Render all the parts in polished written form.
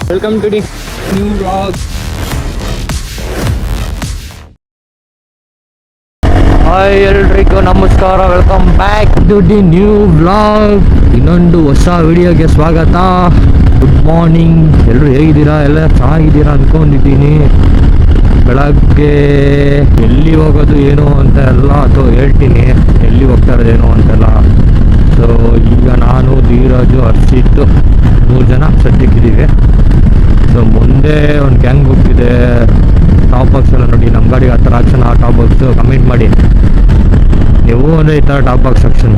Welcome to the new vlog. Hi ಎಲ್ರಿಗೂ ನಮಸ್ಕಾರ, welcome back to the new vlog. ಇನ್ನೊಂದು ಹೊಸ ವಿಡಿಯೋಗೆ ಸ್ವಾಗತ. ಗುಡ್ ಮಾರ್ನಿಂಗ್, ಎಲ್ಲರೂ ಹೇಗಿದ್ದೀರಾ? ಎಲ್ಲ ಚೆನ್ನಾಗಿದ್ದೀರಾ ಅಂದ್ಕೊಂಡಿದ್ದೀನಿ. ಬೆಳಗ್ಗೆ ಎಲ್ಲಿ ಹೋಗೋದು ಏನು ಅಂತ ಎಲ್ಲ ಅಥವಾ ಹೇಳ್ತೀನಿ, ಎಲ್ಲಿ ಹೋಗ್ತಾ ಇರೋದೇನು ಅಂತೆಲ್ಲ. ಸೊ ಈಗ ನಾನು, ಧೀರಾಜು, ಹರ್ಷಿತ್ 3 ಜನ ಸದ್ಯಕ್ಕಿದ್ದೀವಿ. ಸೊ ಮುಂದೆ ಒಂದು ಗ್ಯಾಂಗ್ ಹೋಗ್ತಿದೆ. ಟಾಪ್ ಬಾಕ್ಸ್ ಎಲ್ಲ ನೋಡಿ, ನಮ್ಮ ಗಾಡಿಗೆ ಆ ಥರ ಆಕ್ಷನ್, ಆ ಟಾಪ್ ಬಾಕ್ಸು ಕಮೆಂಟ್ ಮಾಡಿ ನೀವು. ಅಂದರೆ ಈ ಥರ ಟಾಪ್ ಬಾಕ್ಸ್ ಆಕ್ಷನ್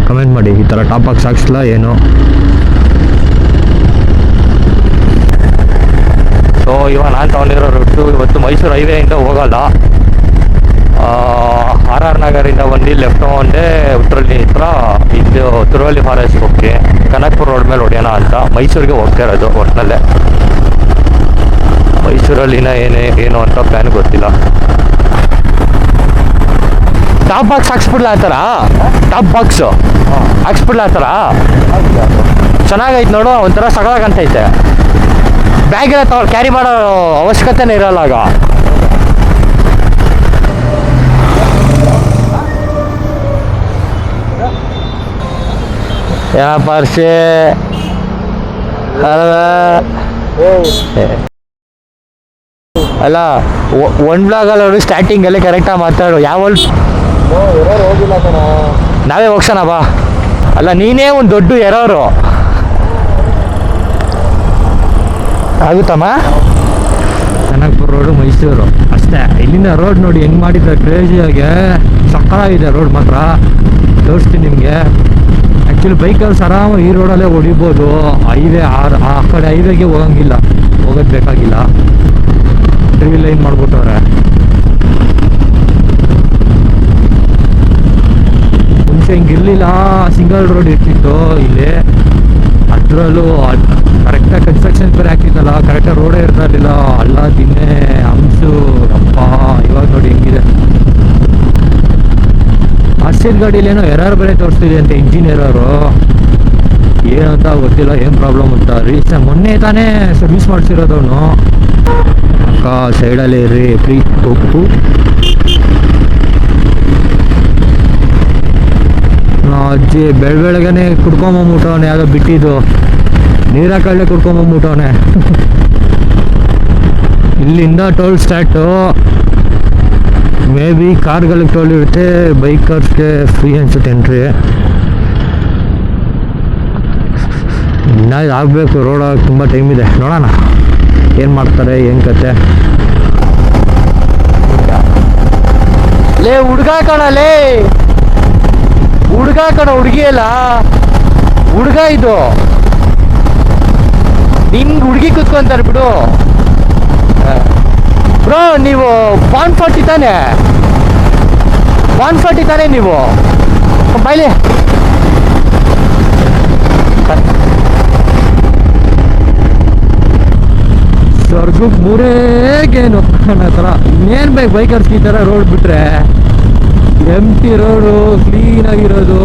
ಕಮೆಂಟ್ ಮಾಡಿ, ಈ ಥರ ಟಾಪ್ ಬಾಕ್ಸ್ ಹಾಕ್ಸಲ್ಲ ಏನು. ಸೊ ಇವಾಗ ನಾನು ತೊಗೊಂಡಿರೋ ರೂಟು ಇವತ್ತು ಮೈಸೂರು ಹೈವೇಯಿಂದ ಹೋಗಲ್ಲ. RR ನಗರಿಂದ ಬಂದು ಲೆಫ್ಟ್ ತೊಗೊಂಡೆ ಉತ್ತರಳ್ಳಿ ಹತ್ರ ಇದು ತಿರುವಳ್ಳಿ ಫಾರೆಸ್ಟ್ ಹೋಗಿ ಕನಕಪುರ ರೋಡ್ ಮೇಲೆ ಹೊಡೆಯೋಣ ಅಂತ ಮೈಸೂರಿಗೆ ಹೋಗ್ತಾ ಇರೋದು. ಒಟ್ಟಿನಲ್ಲೇ ಮೈಸೂರಲ್ಲಿನ ಏನು ಅಂತ ಪ್ಲ್ಯಾನ್ ಗೊತ್ತಿಲ್ಲ. ಟಾಪ್ ಬಾಕ್ಸ್ ಹಾಕ್ಸ್ಬಿಡ್ಲ ಆ ಥರ, ಟಾಪ್ ಬಾಕ್ಸು ಹಾಕ್ಸ್ಬಿಡ್ಲ ಆ ಥರ ಚೆನ್ನಾಗೈತೆ ನೋಡು, ಒಂಥರ ಸಗಲಾಗಂತೈತೆ. ಬ್ಯಾಗೆಲ್ಲ ತಗೊಳ್ಳಿ, ಕ್ಯಾರಿ ಮಾಡೋ ಅವಶ್ಯಕತೆನೇ ಇರಲ್ಲ ಆಗ. ಯಾ ಪರ್ಸೆ ಅಲ್ಲ, ಒನ್ ಬ್ಲಾಗಲ್ಲಿ ಅವರು ಸ್ಟಾರ್ಟಿಂಗಲ್ಲಿ ಕರೆಕ್ಟಾಗಿ ಮಾತಾಡು. ಯಾವ ಹೋಗಿಲ್ಲ ಕಣ, ನಾವೇ ಹೋಗ್ಸೋಣ ಬಾ. ಅಲ್ಲ ನೀನೇ ಒಂದು ದೊಡ್ಡ ಎರೋರು ಆಗುತ್ತಮ್ಮ. ಕನಕಪುರ ರೋಡು ಮೈಸೂರು ಅಷ್ಟೇ. ಇಲ್ಲಿಂದ ರೋಡ್ ನೋಡಿ ಹೆಂಗೆ ಮಾಡಿದ್ದಾರೆ ಕ್ರೇಜಿಯಾಗೆ, ಸಕ್ಕತ್ತಾಗಿದೆ ರೋಡ್ ಮಾತ್ರ. ತೋರಿಸ್ತೀನಿ ನಿಮಗೆ. ಆ್ಯಕ್ಚುಲಿ ಬೈಕಲ್ಲಿ ಆರಾಮಾಗಿ ಈ ರೋಡಲ್ಲೇ ಹೊಡಿಬೋದು. ಹೈವೇ ಆ ಕಡೆ ಹೈವೇಗೆ ಹೋಗಂಗಿಲ್ಲ, ಹೋಗೋದು ಬೇಕಾಗಿಲ್ಲ. 3 ಲೈನ್ ಮಾಡ್ಬಿಟ್ಟವ್ರೆ. ಮುಂಚೆ ಹಿಂಗಿರಲಿಲ್ಲ, ಸಿಂಗಲ್ ರೋಡ್ ಇರ್ತಿತ್ತು ಇಲ್ಲಿ. ಅದರಲ್ಲೂ ಕರೆಕ್ಟಾಗಿ ಕನ್ಸ್ಟ್ರಕ್ಷನ್ ಬೇರೆ ಆಗ್ತಿತ್ತಲ್ಲ, ಕರೆಕ್ಟಾಗಿ ರೋಡೇ ಇರ್ತಾ ಇರಲಿಲ್ಲ. ಹಳ್ಳ ದಿನ್ನೆ ಹಂಸು ಅಪ್ಪ. ಇವಾಗ ನೋಡಿ ಹೆಂಗಿದೆ. ಹರ್ಷಿತ್ ಗಾಡೀಲಿ ಏನೋ ಎರರ್ ಬೇರೆ ತೋರಿಸ್ತಿದೆ ಅಂತ, ಇಂಜಿನ್ ಎರರು ಏನಂತ ಗೊತ್ತಿಲ್ಲ, ಏನು ಪ್ರಾಬ್ಲಮ್ ಅಂತ. ಮೊನ್ನೆ ತಾನೇ ಸರ್ವಿಸ್ ಮಾಡಿಸಿರೋದವನು. ಅಕ್ಕ ಸೈಡಲ್ಲಿ ಇರ್ರಿ, ಫ್ರೀ ಉಪ್ಪು. ಅಜ್ಜಿ ಬೆಳಗ್ಗೆನೆ ಕುಡ್ಕೊಂಬಂಬಿಟ್ಟವನೆ, ಯಾವುದೋ ಬಿಟ್ಟಿದ್ದು ನೀರ ಕಳ್ಳೆ ಕುಡ್ಕೊಂಬಂಬಿಟ್ಟವನೆ. ಇಲ್ಲಿಂದ ಟೋಲ್ ಸ್ಟಾರ್ಟು. ಮೇ ಬಿ ಕಾರ್ಗಳಿಗೆ ಟೋಲ್ ಇರುತ್ತೆ, ಬೈಕರ್ಸ್ಗೆ ಫ್ರೀ ಅನ್ಸುತ್ತೆ ಎಂಟ್ರಿ. ಇನ್ನೂ ಆಗಬೇಕು, ರೋಡ್ ತುಂಬ ಟೈಮ್ ಇದೆ. ನೋಡೋಣ ಏನು ಮಾಡ್ತಾರೆ, ಏನು ಕತೆ. ಲೇ ಹುಡ್ಗ ಕಣಲೇ, ಹುಡ್ಗ ಕಣ, ಹುಡುಗಿ ಅಲ್ಲ ಹುಡ್ಗ. ಇದು ನಿಂಗೆ ಹುಡುಗಿ ಕೂತ್ಕೊಂತಾರೆ ಬಿಡು. ಬ್ರೋ ನೀವು 140 ತಾನೆ, 140 ತಾನೆ ನೀವು. ಬಾಯ್ಲಿ ಸ್ವರ್ಗಕ್ಕೆ ಮೂರೇಗೇನು ಅನ್ನೋ ಥರ. ಇನ್ನೇನು ಬೇಕು ಬೈಕರ್ಸ್ಗೆ ಈ ಥರ ರೋಡ್ ಬಿಟ್ಟರೆ. ಎಂಟಿ ರೋಡು, ಕ್ಲೀನಾಗಿರೋದು.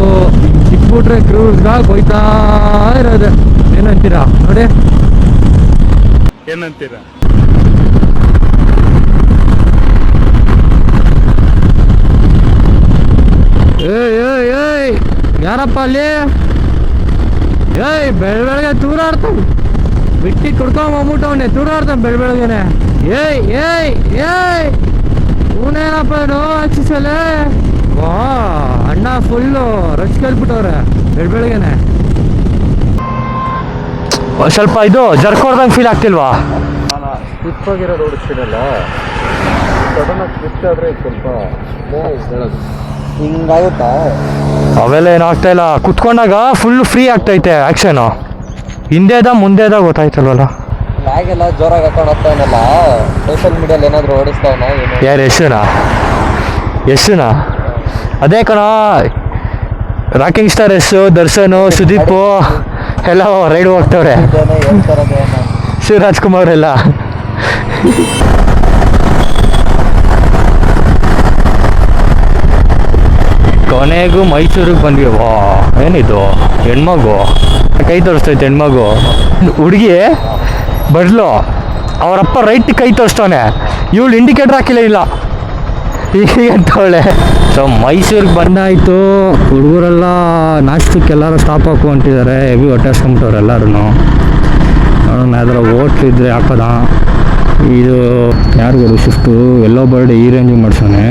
ಸಿಕ್ಬಿಟ್ರೆ ಕ್ರೂಸ್ಗಾಗಿ ಹೋಯ್ತಾ ಇರೋದು. ಏನಂತೀರಾ ನೋಡಿ, ಏನಂತೀರಾ? ಏಯ್ ಯಾರಪ್ಪ ಅಲ್ಲಿ? ಬೆಳಗ್ಗೆ ತೂರಾಡ್ತಾವ, ಬಿಟ್ಟಿ ಕುಡ್ಕೊಂಬಂದ್ಬಿಟ್ಟವನೆ, ತೂರಾಡ್ತಾನೆ ಬೆಳಗ್ಗೆನೆ. ಇವನೇನಪ್ಪ ಏನು ಹಚ್ಚಿಸಲೇ. ವಾ ಅಣ್ಣ ಫುಲ್ಲು ರಚ್ ಕೇಳ್ಬಿಟ್ಟವ್ರೆ ಬೆಳಗ್ಗೆನೆ. ಸ್ವಲ್ಪ ಇದು ಜರ್ಕೊಡ್ದಂಗೆ ಫೀಲ್ ಆಗ್ತಿಲ್ವಾ? ಸ್ವಿಚ್ ಓಡಿಸ್ತೀನಲ್ಲ, ಸಡನ್ನಾಗಿ ಸ್ವಿಚ್ ಆದರೆ ಸ್ವಲ್ಪ ಹೇಳೋದು ಹಿಂಗಾಗುತ್ತಾ? ಅವೆಲ್ಲ ಏನು ಆಗ್ತಾ ಇಲ್ಲ. ಕುತ್ಕೊಂಡಾಗ ಫುಲ್ ಫ್ರೀ ಆಗ್ತೈತೆ ಆ್ಯಕ್ಷನು. ಹಿಂದೆದ ಮುಂದೆದ ಗೊತ್ತಾಯ್ತಲ್ವಲ್ಲ. ಲ್ಯಾಗೆಲ್ಲ ಜೋರಾಗಿ ಹಾಕೊಂಡು ಹೋಗ್ತಾವನಲ್ಲ, ಸೋಷಿಯಲ್ ಮೀಡಿಯಲ್ಲಿ ಏನಾದರೂ ಓಡಿಸ್ತಾವನ? ಯಾರು ಯಶುನಾ? ಅದೇ ಕಣ, ರಾಕಿಂಗ್ ಸ್ಟಾರ್ ಯಶು, ದರ್ಶನು, ಸುದೀಪು ಎಲ್ಲ ರೈಡ್ ಹೋಗ್ತವ್ರೆ. ಶಿವರಾಜ್ ಕುಮಾರ್ ಎಲ್ಲ. ಕೊನೆಗೂ ಮೈಸೂರಿಗೆ ಬಂದ್ವಿ. ವಾ ಏನಿದು ಹೆಣ್ಮಗು ಕೈ ತೋರಿಸ್ತೈತೆ ಹೆಣ್ಮಗು, ಹುಡುಗಿ ಬಡ್ಲು ಅವರಪ್ಪ ರೈಟ್ ಕೈ ತೋರಿಸ್ತವನೆ, ಇವಳು ಇಂಡಿಕೇಟರ್ ಹಾಕಿಲ್ಲ ಇಲ್ಲ ಹೀಗೆ ಅಂತವಳೆ. ಸೊ ಮೈಸೂರಿಗೆ ಬಂದಾಯಿತು, ಹುಡುಗರೆಲ್ಲ ನಾಷ್ಟಕ್ಕೆ ಎಲ್ಲರೂ ಸ್ಟಾಪ್ ಹಾಕು ಅಂತಿದ್ದಾರೆ, ಹೆವಿ ಹೊಟ್ಟೆ ಹಸ್ಕೊಂಬಿಟ್ಟವ್ರು ಎಲ್ಲರೂ. ನೋಡೋಣ ಯಾವ್ದಾರ ಓಟ್ಲಿದ್ರೆ ಹಾಕೋದ. ಇದು ಯಾರಿಗೂ ಶಿಫ್ಟು ಎಲ್ಲೋ ಬರ್ಡ್ ಈ ರೇಂಜಿಗೆ ಮಾಡ್ಸೋನೆ.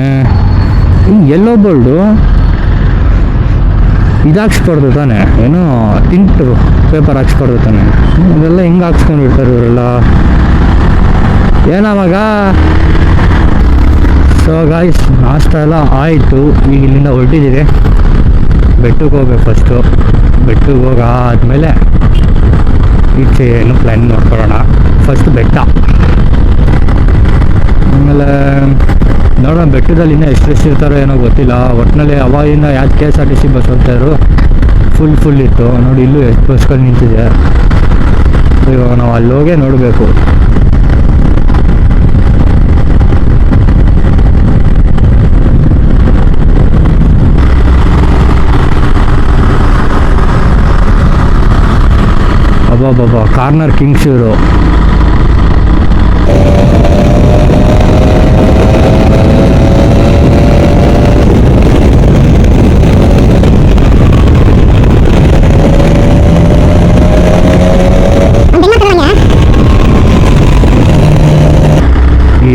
ಎಲ್ಲೋ ಬರ್ಡು ಇದು ಹಾಕ್ಸ್ಬಾರ್ದು ತಾನೆ, ಏನೋ ಟಿಂಟ್ ಪೇಪರ್ ಹಾಕ್ಸ್ಬಾರ್ದು ತಾನೆ, ಅದೆಲ್ಲ ಹಿಂಗೆ ಹಾಕ್ಸ್ಕೊಂಡಿರ್ತಾರೆ ಇವರೆಲ್ಲ. ಏನವಾಗ ಸೊ ಗಾಯ್ಸ್ ನಾಷ್ಟ ಎಲ್ಲ ಆಯಿತು, ಈಗ ಇಲ್ಲಿಂದ ಹೊರಟಿದ್ದೀವಿ. ಬೆಟ್ಟಕ್ಕೆ ಹೋಗ್ಬೇಕು ಫಸ್ಟು, ಬೆಟ್ಟಕ್ಕೆ ಹೋಗಾದ್ಮೇಲೆ ಈಚೆ ಏನು ಪ್ಲ್ಯಾನ್ ನೋಡ್ಕೊಳ್ಳೋಣ. ಫಸ್ಟ್ ಬೆಟ್ಟ, ಆಮೇಲೆ ನೋಡೋಣ ಬೆಟ್ಟದಲ್ಲಿ ಇನ್ನೂ ಎಷ್ಟು ಇರ್ತಾರೋ ಏನೋ ಗೊತ್ತಿಲ್ಲ. ಒಟ್ಟಿನಲ್ಲಿ ಅವಾಗಿಂದ ಯಾವ್ದು KSRTC ಬಸ್ ಹೋಗ್ತಾಯಿದ್ರು, ಫುಲ್ ಇತ್ತು ನೋಡಿ. ಇಲ್ಲೂ ಎಷ್ಟು ಬಸ್ಗಳು ನಿಂತಿದೆ. ಇವಾಗ ನಾವು ಅಲ್ಲಿ ಹೋಗೇ ನೋಡಬೇಕು. ಅಬ್ಬಬ್ಬಬ್ಬ ಕಾರ್ನರ್ ಕಿಂಗ್ಸ್ ಇವರು.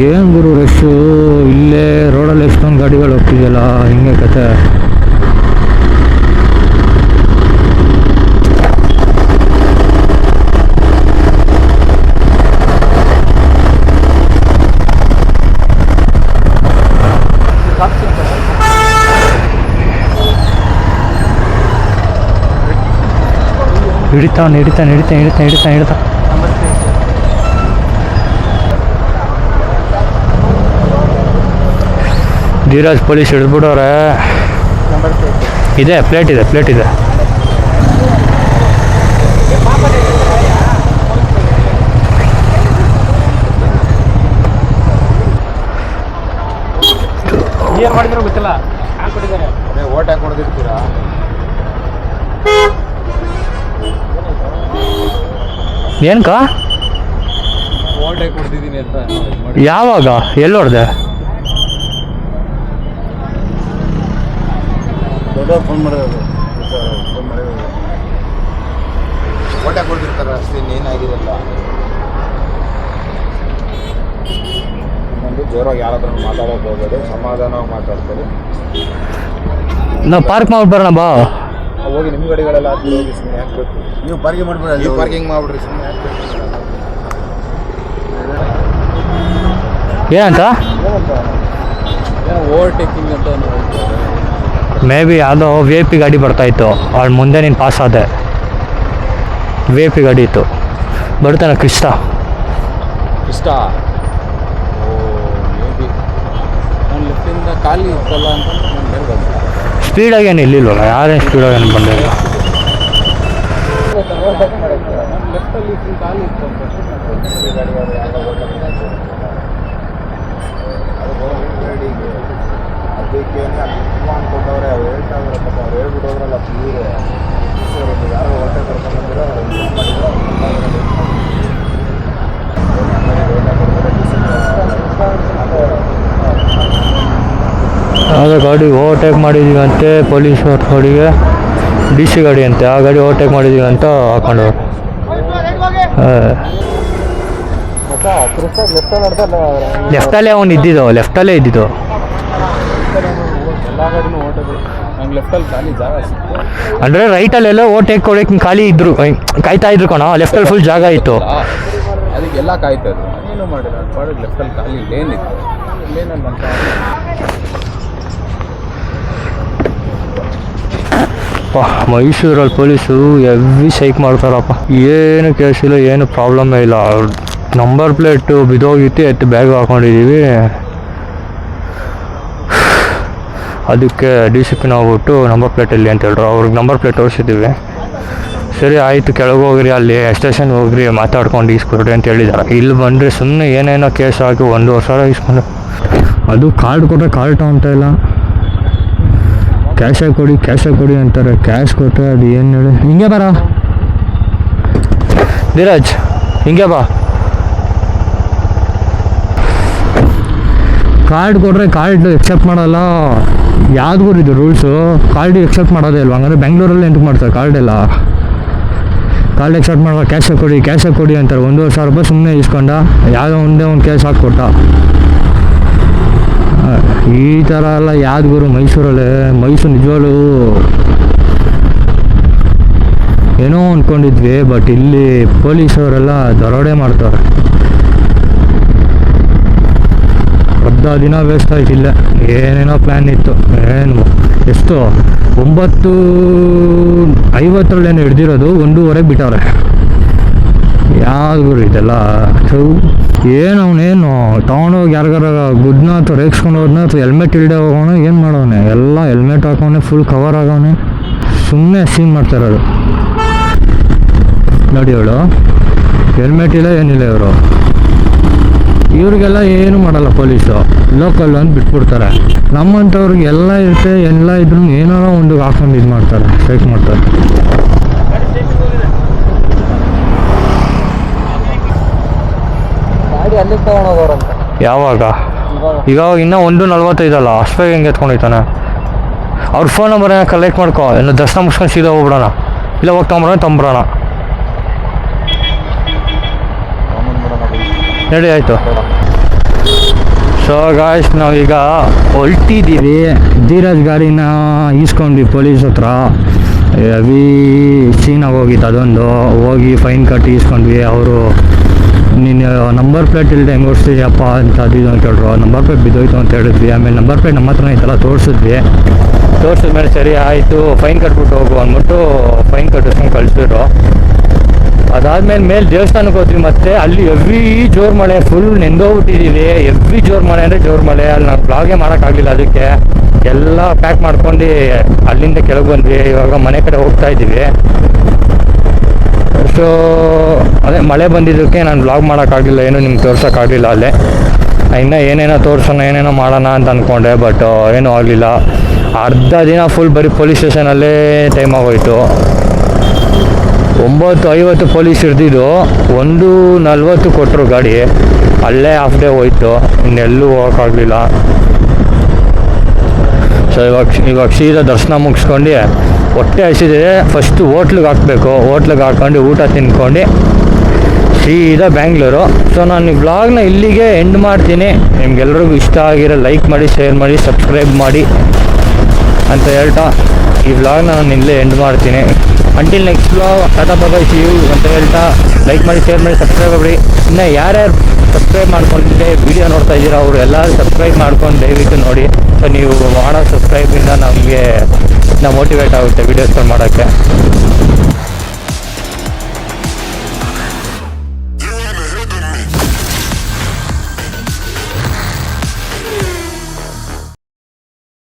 ಏನು ಗುರು ರಶ್ಶು, ಇಲ್ಲೇ ರೋಡಲ್ಲಿ ಎಷ್ಟೊಂದು ಗಾಡಿಗಳು ಹೋಗ್ತಿದೆಯಲ್ಲ, ಹಿಂಗೆ ಕತೆ. ಹಿಡಿತಾ ಧೀರಾಜ್ ಪೊಲೀಸ್ ಹಿಡಿದ್ಬಿಡೋರೆ. ಇದೆ ಪ್ಲೇಟ್ ಇದೆ. ಏನು ಮಾಡಿದ್ರು ಗೊತ್ತಿಲ್ಲ, ಓಟ್ ಹಾಕಿ ಹೊಡೆದಿರ್ತೀರಾ? ಏನಕ್ಕ ಓಟ್ ಹಾಕಿ ಹೊಡೆದಿದ್ದೀನಿ ಅಂತ. ಯಾವಾಗ ಎಲ್ಲಿ ಹೊಡೆದೆ? ಫೋನ್ ಮಾಡೋದು ಓಟ್ ಹಾಕಿ ಹೊಡೆದಿರ್ತಾರೆ ಅಷ್ಟೇ, ಏನಾಗಿರಲ್ಲ. ಇನ್ನೊಂದು ಜೋರಾಗಿ ಯಾರ ಹತ್ರ ಮಾತಾಡೋಕೆ ಹೋಗೋದು, ಸಮಾಧಾನವಾಗಿ ಮಾತಾಡ್ತಾರೆ. ನಾವು ಪಾರ್ಕ್ ಮಾಡ್ಬಿಟ್ಟು ಬರೋಣ ಬಾ. ಹೋಗಿ ನಿಮ್ಮ ಗಾಡಿಗಳೆಲ್ಲ ಹಾಕಿ ಹೋಗಿ ಸುಮ್ಮನೆ ಹಾಕ್ಬೇಕು. ನೀವು ಪಾರ್ಕಿಂಗ್ ಮಾಡ್ಬಿಡ್ರಿ, ನೀವು ಪಾರ್ಕಿಂಗ್ ಮಾಡ್ಬಿಡ್ರಿ, ಸುಮ್ಮನೆ ಹಾಕ್ಬೇಕು. ಏನಂತ ಓವರ್ಟೇಕಿಂಗ್ ಅಂತ ಮೇ ಬಿ ಯಾವುದೋ VIP ಗಾಡಿ ಬರ್ತಾಯಿತ್ತು, ಅವ್ಳ ಮುಂದೆ ನೀನು ಪಾಸ್ ಆದೆ. VIP ಗಾಡಿ ಇತ್ತು, ಬರ್ತಾನೆ ಕ್ರಿಸ್ಟ. ಓ ಮೇ ಬಿ ನಾನು ಲೆಫ್ಟಿಂದ ಖಾಲಿ ಇತ್ತಲ್ಲ ಅಂತ ನಾನು ಹೇಳ್ಬೋದು. ಸ್ಪೀಡಾಗಿ ಏನು ಇಲ್ಲಿಲ್ವಲ್ಲ, ಯಾರೇನು ಸ್ಪೀಡಾಗಿ ಏನು ಬಂದಿಲ್ಲ. ನಾನು ಲೆಫ್ಟಲ್ಲಿ ಖಾಲಿ ಇತ್ತು ಅದಕ್ಕೆ ಅನ್ಕೊಂಡವ್ರೆ, ಅವ್ರು ಹೇಳ್ತಾವ್ರೆ ಪಾಪ, ಅವ್ರು ಹೇಳ್ಬಿಟ್ಟು ಹೋದ್ರಲ್ಲ ಪ್ಯೂರ್ ಯಾರೋ ಹೊಟ್ಟೆ ಕರ್ಕೊಂಡ್ಬಂದಿರೋ ಯಾವುದೋ ಗಾಡಿ ಓವರ್ಟೇಕ್ ಮಾಡಿದ್ದೀವಿ ಅಂತೆ, ಪೊಲೀಸ್ ಗಾಡಿಗೆ DC ಗಾಡಿ ಅಂತೆ, ಆ ಗಾಡಿ ಓವರ್ಟೇಕ್ ಮಾಡಿದ್ದೀವಿ ಅಂತ ಹಾಕೊಂಡವ್ರು. ಲೆಫ್ಟಲ್ಲೇ ಅವ್ನು ಇದ್ದಿದ್ದು, ಲೆಫ್ಟಲ್ಲೇ ಇದ್ದಿದ್ದು. ಎಲ್ಲ ಗಾಡಿನೂ ಓಟಗಳು ನಂಗೆ ಲೆಫ್ಟಲ್ಲಿ ಖಾಲಿ ಜಾಗ ಸಿಕ್ತು. ಅಂದರೆ ರೈಟಲ್ಲೆಲ್ಲ ಓವರ್ಟೇಕ್ ಕೊಡೋಕೆ ಖಾಲಿ ಇದ್ರು, ಕಾಯ್ತಾ ಇದ್ರು ಕಣ. ಲೆಫ್ಟಲ್ಲಿ ಫುಲ್ ಜಾಗ ಇತ್ತು, ಅದಕ್ಕೆಲ್ಲ ಕಾಯ್ತದ್ರು. ನಾನೇನು ಮಾಡಿಲ್ಲ, ಅದು ಪಾಡಿಗೆ ಲೆಫ್ಟಲ್ಲಿ ಖಾಲಿ ಲೇನ್ ಇತ್ತು, ಲೇನಲ್ಲಿ ಬಂತ. ಮೈಸೂರಲ್ಲಿ ಪೊಲೀಸು ಎವ್ರಿ ಸೈಕ್ ಮಾಡ್ತಾರಪ್ಪ. ಏನು ಕೇಸಿಲ್ಲ, ಏನು ಪ್ರಾಬ್ಲಮ್ಮೇ ಇಲ್ಲ. ನಂಬರ್ ಪ್ಲೇಟು ಬಿದ್ದೋಗಿತ್ತು, ಎತ್ತು ಬ್ಯಾಗ್ ಹಾಕೊಂಡಿದ್ದೀವಿ. ಅದಕ್ಕೆ ಡಿಸಿಪ್ಲಿನ್ ಆಗ್ಬಿಟ್ಟು ನಂಬರ್ ಪ್ಲೇಟಲ್ಲಿ ಅಂತ ಹೇಳಿದ್ರು. ಅವ್ರಿಗೆ ನಂಬರ್ ಪ್ಲೇಟ್ ತೋರಿಸಿದ್ದೀವಿ. ಸರಿ ಆಯಿತು, ಕೆಳಗೆ ಹೋಗ್ರಿ, ಅಲ್ಲಿ ಸ್ಟೇಷನ್ಗೆ ಹೋಗ್ರಿ, ಮಾತಾಡ್ಕೊಂಡು ಇಸ್ಕೊಡ್ರಿ ಅಂತ ಹೇಳಿದ್ದಾರೆ. ಇಲ್ಲಿ ಬಂದರೆ ಸುಮ್ಮನೆ ಏನೇನೋ ಕೇಸ್ ಹಾಕಿ 1,500 ಇಸ್ಕೊಂಡು, ಅದು ಕಾರ್ಡ್ ಕೊಟ್ಟರೆ ಕಾರ್ಡ್ ತೊಗೊತಾ ಇಲ್ಲ. ಕ್ಯಾಶೇ ಕೊಡಿ ಅಂತಾರೆ. ಕ್ಯಾಶ್ ಕೊಟ್ಟರೆ ಅದು ಏನು ಹೇಳಿ. ಹಿಂಗೆ ಬರ ಧೀರಜ್, ಹಿಂಗೆ ಬಾ. ಕಾರ್ಡ್ ಕೊಟ್ಟರೆ ಕಾರ್ಡ್ ಎಕ್ಸೆಪ್ಟ್ ಮಾಡಲ್ಲ. ಯಾವ್ದು ಇದು ರೂಲ್ಸು? ಕಾರ್ಡ್ ಎಕ್ಸೆಪ್ಟ್ ಮಾಡೋದೇ ಇಲ್ವಾ? ಹಂಗಂದ್ರೆ ಬೆಂಗಳೂರಲ್ಲಿ ಎಂಟು ಮಾಡ್ತಾರೆ ಕಾರ್ಡೆಲ್ಲ. ಕಾರ್ಡ್ ಎಕ್ಸೆಪ್ಟ್ ಮಾಡಲ್ಲ. ಕ್ಯಾಶೇ ಕೊಡಿ ಅಂತಾರೆ. 1,500 ರೂಪಾಯಿ ಸುಮ್ಮನೆ ಇಸ್ಕೊಂಡ. ಯಾವುದೋ ಒಂದೇ ಒಂದು ಕೇಸ್ ಹಾಕ್ಕೊಟ್ಟ. ಈ ಥರ ಎಲ್ಲ ಯಾವ್ದು ಗುರು ಮೈಸೂರಲ್ಲಿ? ಮೈಸೂರು ನಿಜವಾಗ್ಲೂ ಏನೋ ಅಂದ್ಕೊಂಡಿದ್ವಿ, ಬಟ್ ಇಲ್ಲಿ ಪೊಲೀಸವರೆಲ್ಲ ದರೋಡೆ ಮಾಡ್ತಾರೆ. ಅರ್ಧ ದಿನ ವೇಸ್ಟ್ ಆಯ್ತು ಇಲ್ಲೇ. ಏನೇನೋ ಪ್ಲ್ಯಾನ್ ಇತ್ತು. ಏನು ಎಷ್ಟು 9:50 ಹಿಡ್ದಿರೋದು, 1:15 ಬಿಟ್ಟವ್ರೆ. ಯಾವ್ದು ಗುರು ಇದೆಲ್ಲ? ಏನು ಅವನೇನು ತೊಗೊಂಡೋಗಿ ಯಾರಿಗಾರ ಗುಡ್ನ ಅಥವಾ ರೇಗಿಸ್ಕೊಂಡು ಹೋದ್ನ ಅಥವಾ ಹೆಲ್ಮೆಟ್ ಇಲ್ಲದೆ ಹೋಗೋಣ, ಏನು ಮಾಡೋನೆ? ಎಲ್ಲ ಹೆಲ್ಮೆಟ್ ಹಾಕೋನೆ, ಫುಲ್ ಕವರ್ ಆಗೋನೆ, ಸುಮ್ಮನೆ ಸೀನ್ ಮಾಡ್ತಾಯಿರೋದು. ನೋಡಿ ಅವಳು ಹೆಲ್ಮೆಟ್ ಇಲ್ಲ ಏನಿಲ್ಲ. ಇವ್ರಿಗೆಲ್ಲ ಏನು ಮಾಡಲ್ಲ ಪೊಲೀಸು, ಲೋಕಲ್ ಅಂತ ಬಿಟ್ಬಿಡ್ತಾರೆ. ನಮ್ಮಂಥವ್ರಿಗೆ ಎಲ್ಲ ಇರುತ್ತೆ, ಎಲ್ಲ ಇದ್ರೂ ಏನಾರ ಒಂದು ಹಾಕೊಂಡು ಇದು ಮಾಡ್ತಾರೆ, ಸ್ಟ್ರೈಕ್ ಮಾಡ್ತಾರೆ. ಗಾಡಿ ಅಲ್ಲಿ ತಗೊಂಡೋಗೋರಂತ. ಯಾವಾಗ? ಈಗ ಇನ್ನೂ 1:45 ಅಷ್ಟು ಬೇಗ ಹೆಂಗೆ ಎತ್ಕೊಂಡೋಯ್ತಾನೆ? ಅವ್ರ ಫೋನ್ ನಂಬರ್ ಏನೋ ಕಲೆಕ್ಟ್ ಮಾಡ್ಕೊ. ಎಲ್ಲ ದರ್ಶನ ಮುಗಿಸ್ಕೊಂಡು ಸೀದಾ ಹೋಗ್ಬಿಡೋಣ, ಇಲ್ಲ ಹೋಗಿ ತೊಂಬರೋಣ. ನಡಿ ಆಯಿತು. ಸೊ ಗಾಯ್ಸ್, ನಾವೀಗ ಹೊಲ್ಟಿದ್ದೀವಿ. ಧೀರಜ್ ಗಾಡಿನ ಈಸ್ಕೊಂಡ್ವಿ ಪೊಲೀಸ್ ಹತ್ರ. ಹೆವಿ ಸೀನಾಗಿ ಹೋಗಿತ್ತು ಅದೊಂದು. ಹೋಗಿ ಫೈನ್ ಕಟ್ಟಿ ಈಸ್ಕೊಂಡ್ವಿ. ಅವರು ನೀನು ನಂಬರ್ ಪ್ಲೇಟ್ ಇಲ್ಲದೆ ಹೆಂಗೆ ಓಡಿಸ್ತೀಯಪ್ಪ ಅಂತ ಅದು ಇದು ಅಂತ ಹೇಳಿದ್ರು. ನಂಬರ್ ಪ್ಲೇಟ್ ಬಿದ್ದೋಯ್ತು ಅಂತ ಹೇಳಿದ್ವಿ. ಆಮೇಲೆ ನಂಬರ್ ಪ್ಲೇಟ್ ನಮ್ಮ ಹತ್ರ ಇತ್ತಲ್ಲ, ತೋರಿಸಿದ್ಮೇಲೆ ಸರಿ ಆಯಿತು, ಫೈನ್ ಕಟ್ಬಿಟ್ಟು ಹೋಗು ಅಂದ್ಬಿಟ್ಟು ಫೈನ್ ಕಟ್ಟಿಸ್ಕೊಂಡು ಕಳಿಸಿದ್ರು. ಅದಾದ್ಮೇಲೆ ದೇವಸ್ಥಾನಕ್ಕೆ ಹೋದ್ವಿ. ಮತ್ತೆ ಅಲ್ಲಿ ಹೆವಿ ಜೋರು ಮಳೆ, ಫುಲ್ ನೆಂದೋಗ್ಬಿಟ್ಟಿದ್ದೀವಿ. ಹೆವಿ ಜೋರು ಮಳೆ ಅಂದರೆ ಜೋರು ಮಳೆ. ಅಲ್ಲಿ ನಾವು ಬ್ಲಾಗೇ ಮಾಡೋಕ್ಕಾಗಲಿಲ್ಲ. ಅದಕ್ಕೆ ಎಲ್ಲ ಪ್ಯಾಕ್ ಮಾಡ್ಕೊಂಡು ಅಲ್ಲಿಂದ ಕೆಳಗೆ ಬಂದ್ವಿ. ಇವಾಗ ಮನೆ ಕಡೆ ಹೋಗ್ತಾ ಇದ್ದೀವಿ. ಸೊ ಅದೇ ಮಳೆ ಬಂದಿದ್ದಕ್ಕೆ ನಾನು ಬ್ಲಾಗ್ ಮಾಡೋಕ್ಕಾಗಲಿಲ್ಲ, ಏನೂ ನಿಮ್ಗೆ ತೋರ್ಸೋಕ್ಕಾಗಲಿಲ್ಲ. ಅಲ್ಲೇ ಇನ್ನು ಏನೇನೋ ಮಾಡೋಣ ಅಂತ ಅಂದ್ಕೊಂಡೆ, ಬಟ್ ಏನೂ ಆಗಲಿಲ್ಲ. ಅರ್ಧ ದಿನ ಫುಲ್ ಬರೀ ಪೊಲೀಸ್ ಸ್ಟೇಷನಲ್ಲೇ ಟೈಮ್ ಆಗೋಯ್ತು. 9:50 ಪೊಲೀಸ್ ಹಿಡ್ದಿದ್ದು, 1:40 ಕೊಟ್ಟರು ಗಾಡಿ. ಅಲ್ಲೇ ಹಾಫ್ ಡೇ ಹೋಯ್ತು, ಇನ್ನೆಲ್ಲೂ ಹೋಗೋಕ್ಕಾಗಲಿಲ್ಲ. ಸೊ ಇವಾಗ ಸೀದಾ ದರ್ಶನ ಮುಗಿಸ್ಕೊಂಡು ಹೊಟ್ಟೆ ಹಸಿದೆ. ಫಸ್ಟು ಹೋಟ್ಲಿಗೆ ಹಾಕಬೇಕು. ಹೋಟ್ಲಿಗೆ ಹಾಕ್ಕೊಂಡು ಊಟ ತಿನ್ಕೊಂಡು ಸೀದಾ ಬ್ಯಾಂಗ್ಳೂರು. ಸೊ ನಾನು ಈ ವ್ಲಾಗ್ನ ಇಲ್ಲಿಗೆ ಎಂಡ್ ಮಾಡ್ತೀನಿ. ನಿಮ್ಗೆಲ್ರಿಗೂ ಇಷ್ಟ ಆಗಿರೋ ಲೈಕ್ ಮಾಡಿ, ಶೇರ್ ಮಾಡಿ, ಸಬ್ಸ್ಕ್ರೈಬ್ ಮಾಡಿ ಅಂತ ಹೇಳ್ತಾ ಈ ವ್ಲಾಗ್ನ ನಾನು ಇಲ್ಲೇ ಎಂಡ್ ಮಾಡ್ತೀನಿ. Until next vlog, tata bye, see you ಅಂತ ಹೇಳ್ತಾ ಲೈಕ್ ಮಾಡಿ, ಶೇರ್ ಮಾಡಿ, ಸಬ್ಸ್ಕ್ರೈಬ್ ಮಾಡಿ. ಇನ್ನು ಯಾರ್ಯಾರು ಸಬ್ಸ್ಕ್ರೈಬ್ ಮಾಡ್ಕೊಂಡಿದ್ದೆ ವಿಡಿಯೋ ನೋಡ್ತಾ ಇದ್ದೀರಾ ಅವರು ಎಲ್ಲರೂ ಸಬ್ಸ್ಕ್ರೈಬ್ ಮಾಡ್ಕೊಂಡು ದಯವಿಟ್ಟು ನೋಡಿ. ಸೊ ನೀವು ಮಾಡೋ ಸಬ್ಸ್ಕ್ರೈಬಿಂದ ನಮಗೆ ಮೋಟಿವೇಟ್ ಆಗುತ್ತೆ ವೀಡಿಯೋಸ್ಗಳು ಮಾಡೋಕ್ಕೆ.